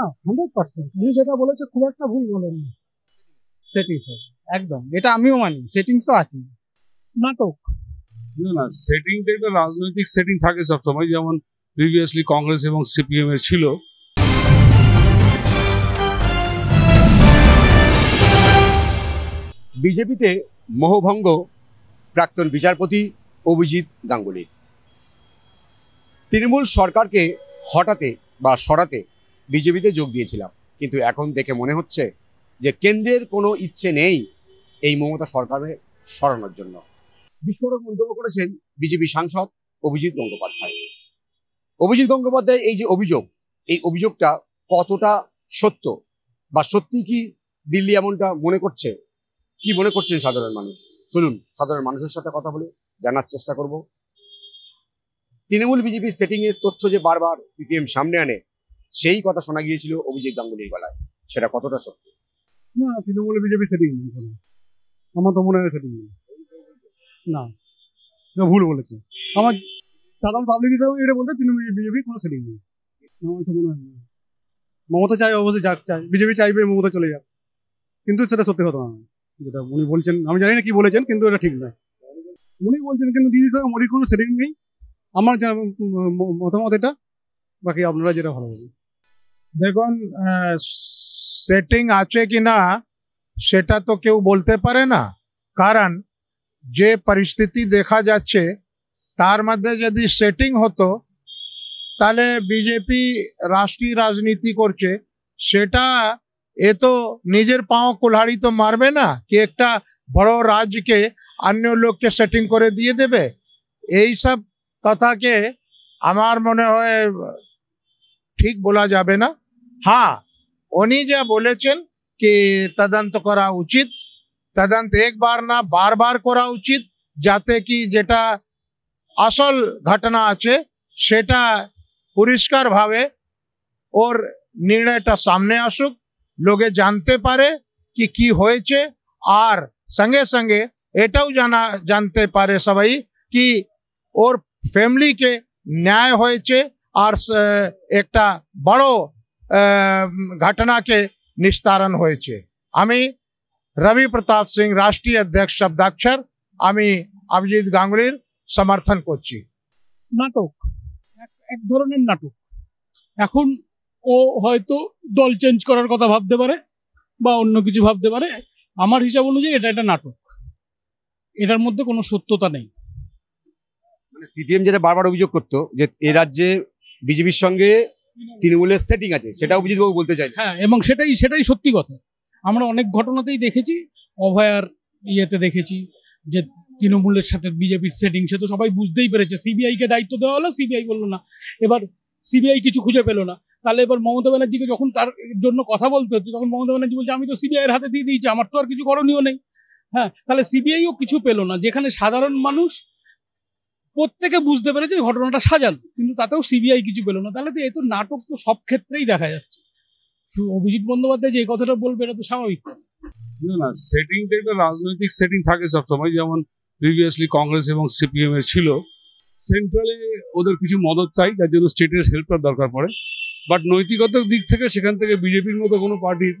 না, 100% তুমি যেটা বলেছো খুব একটা ভুল বলেননি। সেটিং স্যার, একদম এটা আমিও মানি, সেটিং তো আছে। নাটক। না না, সেটিংটা একটা রাজনৈতিক সেটিং থাকে সবসময়, যেমন প্রিভিয়াসলি কংগ্রেস এবং সিপিএম এর ছিল। বিজেপিতে মোহভঙ্গ প্রাক্তন বিচারপতি অভিজিৎ গাঙ্গুলির। তৃণমূল সরকারকে হটাতে বা সরাতে বিজেপিতে যোগ দিয়েছিলাম, কিন্তু এখন দেখে মনে হচ্ছে যে কেন্দ্রের কোনো ইচ্ছে নেই এই মমতা সরকারের সরানোর জন্য। বিস্ফোরক মন্তব্য করেছেন বিজেপি সাংসদ অভিজিৎ গঙ্গোপাধ্যায়। অভিজিৎ গঙ্গোপাধ্যায় এই যে অভিযোগ, এই অভিযোগটা কতটা সত্য বা সত্যি কি দিল্লি এমনটা মনে করছে, কি মনে করছেন সাধারণ মানুষ? চলুন সাধারণ মানুষের সাথে কথা বলে জানার চেষ্টা করব। তৃণমূল বিজেপির সেটিং এর তথ্য যে বারবার সিপিএম সামনে আনে, সেই কথা শোনা গিয়েছিল অভিজিৎ গাঙ্গুলির গলায়, সেটা কতটা সত্য? না, তৃণমূল বিজেপি সেটিং নেই কোনো, আমার তো মনে হয় সেটিং নেই। না, ভুল বলেছে। আমার সাধারণ পাবলিক হিসাবে এটা বলতে তৃণমূল বিজেপি কোনো সেটিং নেই, আমার তো মনে হয় না। মমতা চাই, অবশ্যই যাক চাই, বিজেপি চাইবে মমতা চলে যাক, কিন্তু সেটা সত্যি কথা না। যেটা উনি বলছেন, আমি জানি না কি বলেছেন, কিন্তু এটা ঠিক নয়। উনি বলছেন কিন্তু দিদির সঙ্গে মোদির কোনো সেটিং নেই, আমার মতামত এটা। বাকি আপনারা যেটা ভালো বলবেন। দেখুন, সেটিং আছে কি না সেটা তো কেউ বলতে পারে না, কারণ যে পরিস্থিতি দেখা যাচ্ছে তার মধ্যে যদি সেটিং হতো তাহলে বিজেপি রাষ্ট্রীয় রাজনীতি করছে, সেটা এ তো নিজের পাঁও কুল্হাড়ি তো মারবে না কি একটা বড় রাজ্যকে অন্য লোককে সেটিং করে দিয়ে দেবে। এই সব কথাকে আমার মনে হয় ঠিক বলা যাবে না। হ্যাঁ, উনি যা বলেছেন কি তদন্ত করা উচিত, তদন্ত একবার না বারবার করা উচিত, যাতে কি যেটা আসল ঘটনা আছে সেটা পরিষ্কারভাবে ওর নির্ণয়টা সামনে আসুক, লোকে জানতে পারে কি কি হয়েছে, আর সঙ্গে সঙ্গে এটাও জানতে পারে সবাই কি ওর ফ্যামিলিকে ন্যায় হয়েছে আর একটা বড় ঘটনাকে নিস্তারণ হয়েছে। আমি রবি প্রতাপ সিং, রাষ্ট্রীয় অধ্যক্ষ শব্দাক্ষর, আমি অভিজিৎ গাঙ্গুলির সমর্থন করছি। নাটক, এক ধরনের নাটক। এখন ও হয়তো দল চেঞ্জ করার কথা ভাবতে পারে বা অন্য কিছু ভাবতে পারে, আমার হিসাব অনুযায়ী এটা একটা নাটক, এটার মধ্যে কোনো সত্যতা নেই। মানে সিপিএম যেটা বারবার অভিযোগ করতো যে এ রাজ্যে বিজেপির সঙ্গে তৃণমূলের সেটিং আছে, সেটা অভিজিৎ বাবু বলতে চাই। হ্যাঁ, এবং সেটাই সত্যি কথা। আমরা অনেক ঘটনাতেই দেখেছি, অভয়ার ইয়েতে দেখেছি যে তৃণমূলের সাথে বিজেপির সেটিং, সে তো সবাই বুঝতেই পেরেছে। সিবিআই কে দায়িত্ব দেওয়া হলো, সিবিআই বললো না, এবার সিবিআই কিছু খুঁজে পেলো না, তাহলে এবার মমতা ব্যানার্জিকে যখন তার জন্য কথা বলতে হচ্ছে, তখন মমতা ব্যানার্জি বলছে আমি তো সিবিআই এর হাতে দিয়ে দিয়েছি, আমার তো আর কিছু করণীয় নেই। হ্যাঁ, তাহলে সিবিআইও কিছু পেলো না, যেখানে সাধারণ মানুষ প্রত্যেকে বুঝতে পেরেছে ঘটনাটা সাজানো, কিন্তু তাতেও সিবিআই কিছু পেলো না। তাহলে তো এই তো নাটক তো সব ক্ষেত্রেই দেখা যাচ্ছে। অভিজিৎ বন্দ্যোপাধ্যায় যে কথাটা বলবে এটা তো স্বাভাবিক কথা। না না, সেটিংটা একটা রাজনৈতিক সেটিং থাকে সবসময়, যেমন প্রিভিয়াসলি কংগ্রেস এবং সিপিএম এর ছিল। সেন্ট্রালে ওদের কিছু মদত চাই, যার জন্য স্টেটের হেল্পটার দরকার পড়ে, বাট নৈতিকতার দিক থেকে সেখান থেকে বিজেপির মতো কোনো পার্টির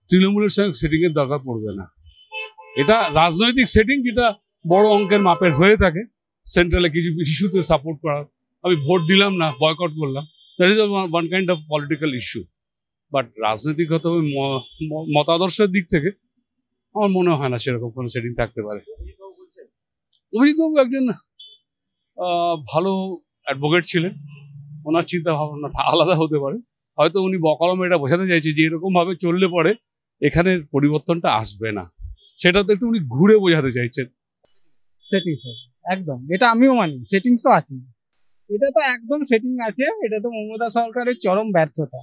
তৃণমূলের সঙ্গে সেটিং এর দরকার পড়বে না। এটা রাজনৈতিক সেটিং, যেটা বড় অঙ্কের মাপের হয়ে থাকে। সেন্ট্রালে কিছু ইস্যুতে সাপোর্ট করা, আমি ভোট দিলাম না, বয়কট করলাম, that is one kind of political issue. But রাজনৈতিকগত মতাদর্শের দিক থেকে আমার মনে হয় না সেরকম কোনো সেটিং থাকতে পারে। অভিজিৎবাবু একজন ভালো অ্যাডভোকেট ছিলেন, ওনার চিন্তা ভাবনাটা আলাদা হতে পারে। হয়তো উনি বকলমে এটা বোঝাতে চাইছে যে এরকমভাবে চললে পরে এখানের পরিবর্তনটা আসবে না, সেটা তো একটু উনি ঘুরে বোঝাতে চাইছেন। সেটিং স্যার, একদম এটা আমিও মানি, সেটিং তো আছে, এটা তো একদম সেটিং আছে। এটা তো মমতা সরকারের চরম ব্যর্থতা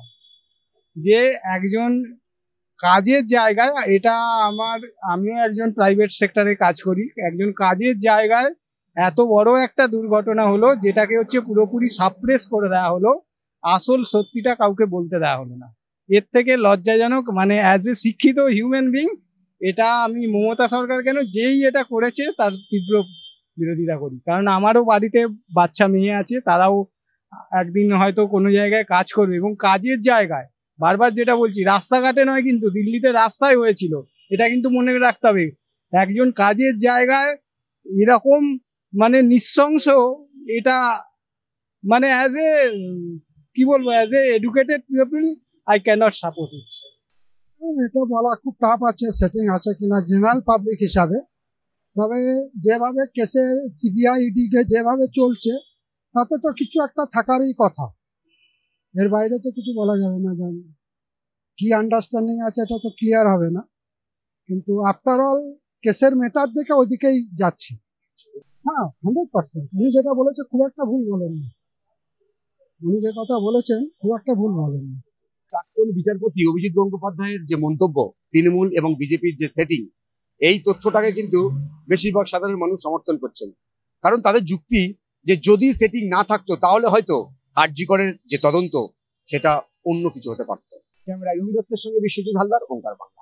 যে একজন কাজের জায়গায়, এটা আমিও একজন প্রাইভেট সেক্টরে কাজ করি, একজন কাজের জায়গায় এত বড় একটা দুর্ঘটনা হলো, যেটাকে হচ্ছে পুরোপুরি সাপ্রেস করে দেওয়া হলো, আসল সত্যিটা কাউকে বলতে দেওয়া হলো না। এর থেকে লজ্জাজনক, মানে অ্যাজ এ শিক্ষিত হিউম্যান বিং, এটা আমি মমতা সরকার কেন যেই এটা করেছে তার তীব্র বিরোধিতা করি। কারণ আমারও বাড়িতে বাচ্চা মেয়ে আছে, তারাও একদিন হয়তো কোনো জায়গায় কাজ করবে, এবং কাজের জায়গায় বারবার যেটা বলছি, রাস্তাঘাটে নয়, কিন্তু দিল্লিতে রাস্তায় হয়েছিল, এটা কিন্তু মনে রাখতে হবে। একজন কাজের জায়গায় এরকম মানে নৃশংস, এটা মানে অ্যাজ এ কি বলবো, as a educated people I cannot support it. এটা বলা খুব টাফ আছে সেটিং আছে কিনা জেনারেল পাবলিক হিসাবে। তবে যেভাবে কেসের সিবিআই ইডিকে যেভাবে চলছে তাতে তো কিছু একটা থাকারই কথা, এর বাইরে তো কিছু বলা যাবে না। জানি কি আন্ডারস্ট্যান্ডিং আছে এটা তো ক্লিয়ার হবে না, কিন্তু আফটার অল কেসের মেটার দিকে ওইদিকেই যাচ্ছে। হ্যাঁ, 100%। উনি যেটা বলেছে খুব একটা ভুল বলেননি, উনি যে কথা বলেছেন খুব একটা ভুল বলেননি। প্রাক্তন বিচারপতি অভিজিৎ গঙ্গোপাধ্যায়ের যে মন্তব্য, তৃণমূল এবং বিজেপির যে সেটিং, এই তথ্যটাকে কিন্তু বেশিরভাগ সাধারণ মানুষ সমর্থন করছেন। কারণ তাদের যুক্তি যে যদি সেটিং না থাকতো তাহলে হয়তো আরজি করের যে তদন্ত সেটা অন্য কিছু হতে পারত। ক্যামেরায় রবি দত্তের সঙ্গে বিশ্বজিৎ হালদার, ওঙ্কার বাংলা।